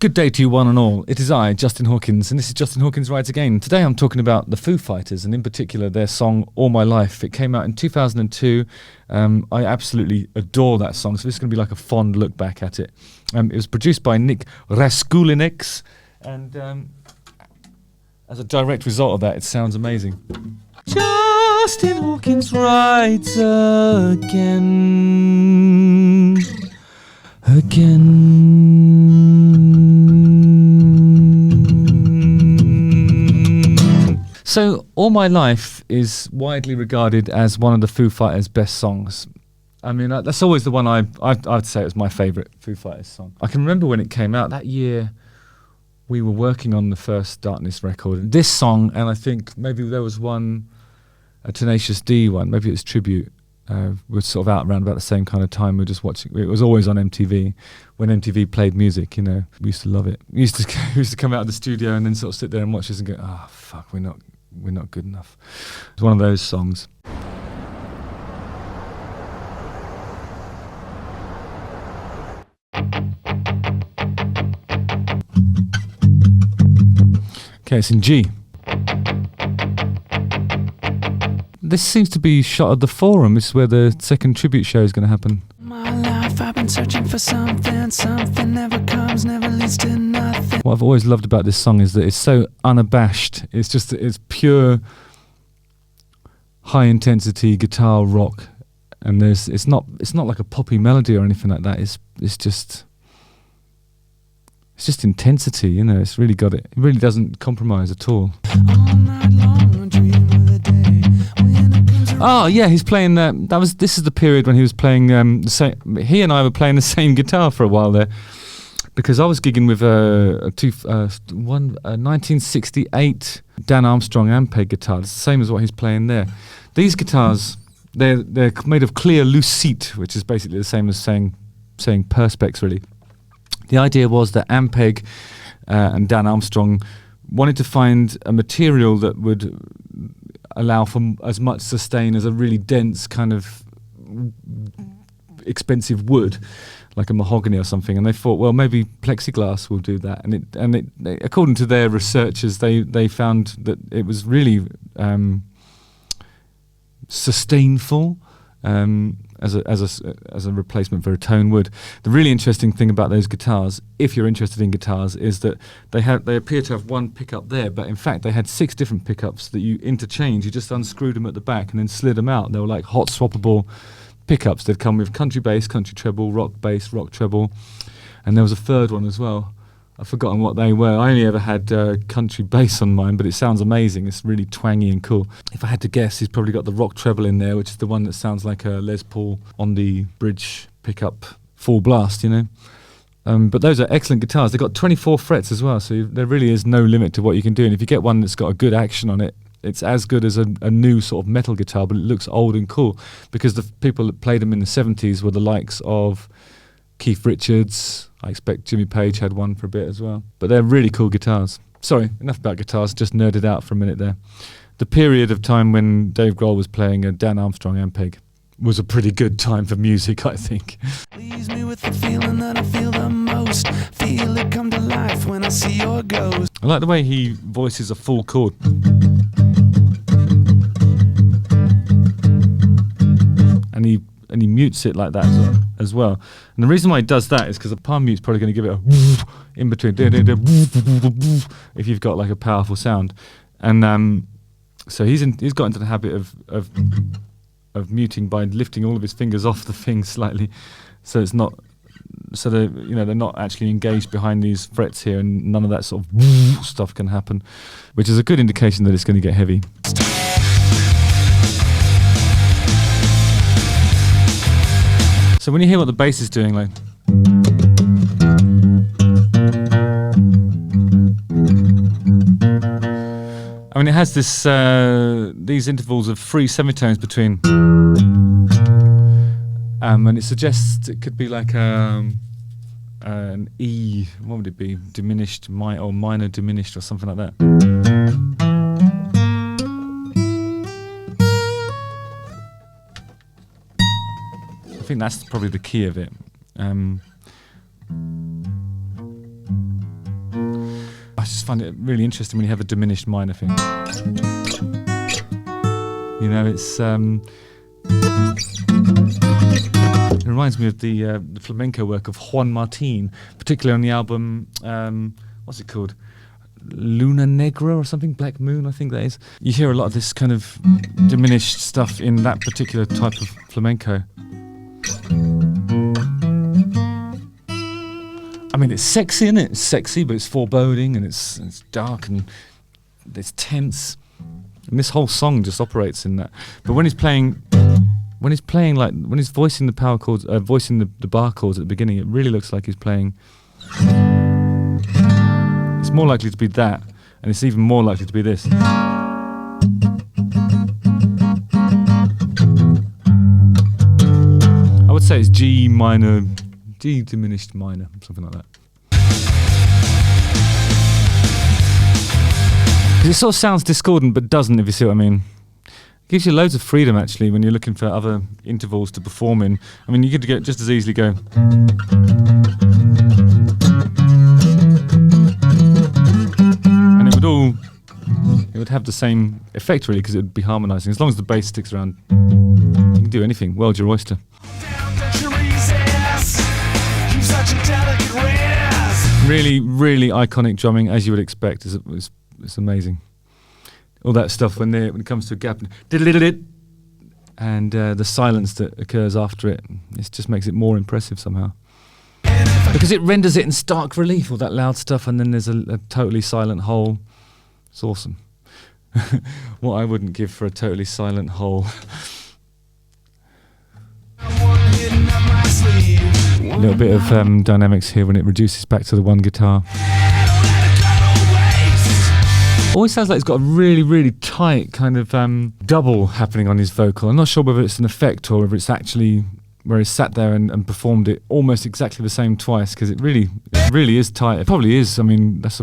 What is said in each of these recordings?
Good day to you one and all. It is I, Justin Hawkins, and this is Justin Hawkins Rides Again. Today I'm talking about the Foo Fighters, and in particular their song All My Life. It came out in 2002. I absolutely adore that song, so this is going to be like a fond look back at it. It was produced by Nick Raskulinecz, and as a direct result of that, it sounds amazing. Justin Hawkins Rides Again. So, All My Life is widely regarded as one of the Foo Fighters' best songs. I mean, that's always the one I'd say it was my favourite Foo Fighters song. I can remember when it came out, that year we were working on the first Darkness record. This song, and I think maybe there was one, a Tenacious D one, maybe it was Tribute, was sort of out around about the same kind of time. We were just watching. It was always on MTV. When MTV played music, you know, we used to love it. We used to come out of the studio and then sort of sit there and watch this and go, "Ah, oh, fuck, we're not good enough." It's one of those songs. Okay, it's in G. This seems to be shot at the Forum. This is where the second tribute show is going to happen. My life, I've been searching for something never comes, never leads to nothing. What I've always loved about this song is that it's so unabashed. It's pure high intensity guitar rock, and it's not like a poppy melody or anything like that. It's just intensity, you know. It's really got it. It really doesn't compromise at all. All night long, dream of the day when it comes around. Oh yeah, he's playing. This is the period when he was playing the same. He and I were playing the same guitar for a while there, because I was gigging with a 1968 Dan Armstrong Ampeg guitar. It's the same as what he's playing there. These guitars, they're made of clear lucite, which is basically the same as saying perspex, really. The idea was that Ampeg and Dan Armstrong wanted to find a material that would allow for as much sustain as a really dense kind of expensive wood, like a mahogany or something. And they thought, well, maybe plexiglass will do that. And it according to their researchers, they found that it was really sustainful. As a replacement for a tone wood. The really interesting thing about those guitars, if you're interested in guitars, is that they appear to have one pickup there, but in fact they had 6 different pickups that you interchange. You just unscrewed them at the back and then slid them out. They were like hot swappable pickups. They'd come with country bass, country treble, rock bass, rock treble, and there was a third one as well. I've forgotten what they were. I only ever had country bass on mine, but it sounds amazing. It's really twangy and cool. If I had to guess, he's probably got the rock treble in there, which is the one that sounds like a Les Paul on the bridge pickup full blast, you know. But those are excellent guitars. They've got 24 frets as well, so there really is no limit to what you can do. And if you get one that's got a good action on it, it's as good as a new sort of metal guitar, but it looks old and cool, because the people that played them in the 70s were the likes of Keith Richards. I expect Jimmy Page had one for a bit as well. But they're really cool guitars. Sorry, enough about guitars, just nerded out for a minute there. The period of time when Dave Grohl was playing a Dan Armstrong Ampeg was a pretty good time for music, I think. Leaves me with the feeling that I feel the most. Feel it come to life when I see your ghost. I like the way he voices a full chord. And he mutes it like that as well. And the reason why he does that is because the palm mute's probably going to give it a in between if you've got like a powerful sound. And so he's got into the habit of muting by lifting all of his fingers off the thing slightly, so it's not, so they're not actually engaged behind these frets here, and none of that sort of stuff can happen, which is a good indication that it's going to get heavy. So when you hear what the bass is doing, like, I mean, it has this these intervals of 3 semitones between, and it suggests it could be like an E. What would it be? Diminished or minor diminished or something like that. I think that's probably the key of it. I just find it really interesting when you have a diminished minor thing. You know, it reminds me of the flamenco work of Juan Martin, particularly on the album, what's it called? Luna Negra or something? Black Moon, I think that is. You hear a lot of this kind of diminished stuff in that particular type of flamenco. I mean, it's sexy, isn't it? It's sexy, but it's foreboding, and it's dark, and it's tense. And this whole song just operates in that. But when he's voicing the power chords, voicing the bar chords at the beginning, it really looks like he's playing. It's more likely to be that, and it's even more likely to be this. I would say it's G minor, G diminished minor, something like that. It sort of sounds discordant, but doesn't, if you see what I mean. It gives you loads of freedom, actually, when you're looking for other intervals to perform in. I mean, you could get just as easily go. And it would have the same effect, really, because it would be harmonising. As long as the bass sticks around, you can do anything. World's your oyster. Really, really iconic drumming, as you would expect. It's amazing. All that stuff when it comes to a gap, and the silence that occurs after it, it just makes it more impressive somehow. Because it renders it in stark relief, all that loud stuff, and then there's a totally silent hole. It's awesome. What I wouldn't give for a totally silent hole. A little bit of dynamics here when it reduces back to the one guitar. Always sounds like it's got a really, really tight kind of double happening on his vocal. I'm not sure whether it's an effect or whether it's actually where he sat there and performed it almost exactly the same twice, because it really is tight. It probably is. I mean, this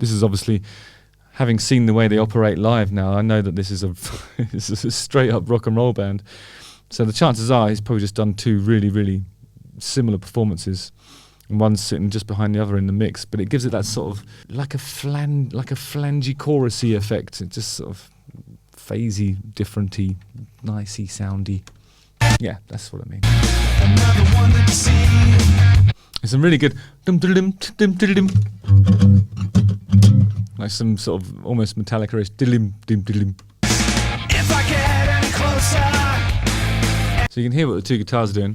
is obviously, having seen the way they operate live now, I know that this is a straight up rock and roll band. So the chances are he's probably just done two really, really similar performances, and one's sitting just behind the other in the mix, but it gives it that sort of like a flangey chorusy effect. It's just sort of phasey, differenty, nicey soundy. Yeah, that's what I mean. It's some really good like some sort of almost Metallica-ish If I get any closer. So you can hear what the two guitars are doing.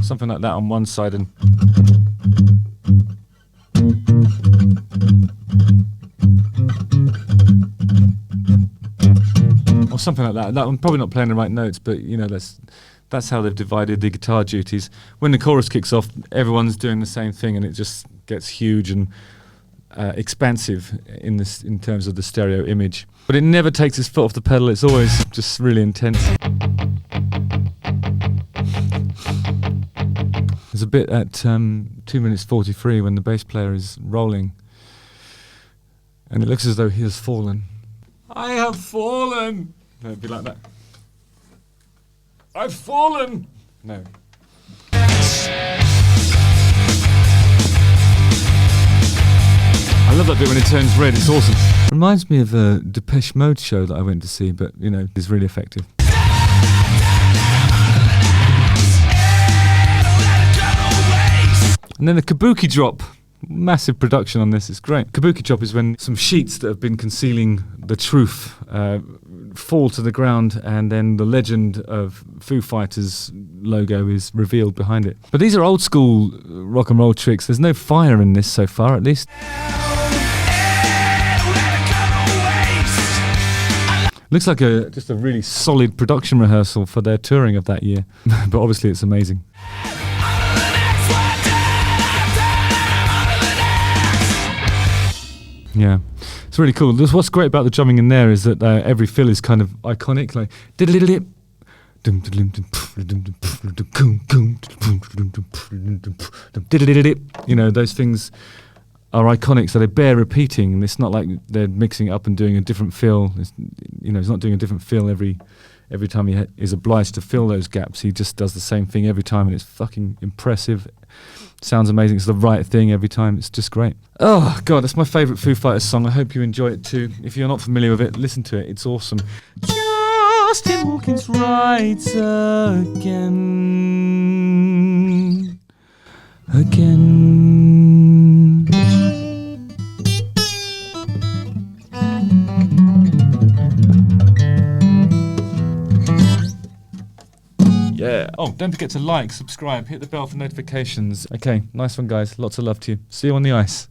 Something like that on one side, and or something like that. I'm probably not playing the right notes, but you know, that's how they've divided the guitar duties. When the chorus kicks off, everyone's doing the same thing, and it just gets huge and expansive in terms of the stereo image. But it never takes its foot off the pedal. It's always just really intense. There's a bit at 2 minutes 43 when the bass player is rolling, and it looks as though he has fallen. I have fallen. No, it'd be like that. I've fallen! No. I love that bit when it turns red, it's awesome. Reminds me of a Depeche Mode show that I went to see, but, you know, it's really effective. And then the kabuki drop. Massive production on this, it's great. Kabuki drop is when some sheets that have been concealing the truth fall to the ground, and then the legend of Foo Fighters logo is revealed behind it. But these are old school rock and roll tricks. There's no fire in this so far, at least. Looks like just a really solid production rehearsal for their touring of that year. But obviously it's amazing. Yeah, it's really cool. What's great about the drumming in there is that every fill is kind of iconic, like you know, those things are iconic, so they bear repeating, and it's not like they're mixing it up and doing a different feel. It's not doing a different feel every time he is obliged to fill those gaps. He just does the same thing every time, and it's fucking impressive. Sounds amazing. It's the right thing every time. It's just great. Oh god, that's my favourite Foo Fighters song. I hope you enjoy it too. If you're not familiar with it, listen to it. It's awesome. Justin Hawkins writes again. Yeah. Oh, don't forget to like, subscribe, hit the bell for notifications. Okay, nice one, guys. Lots of love to you. See you on the ice.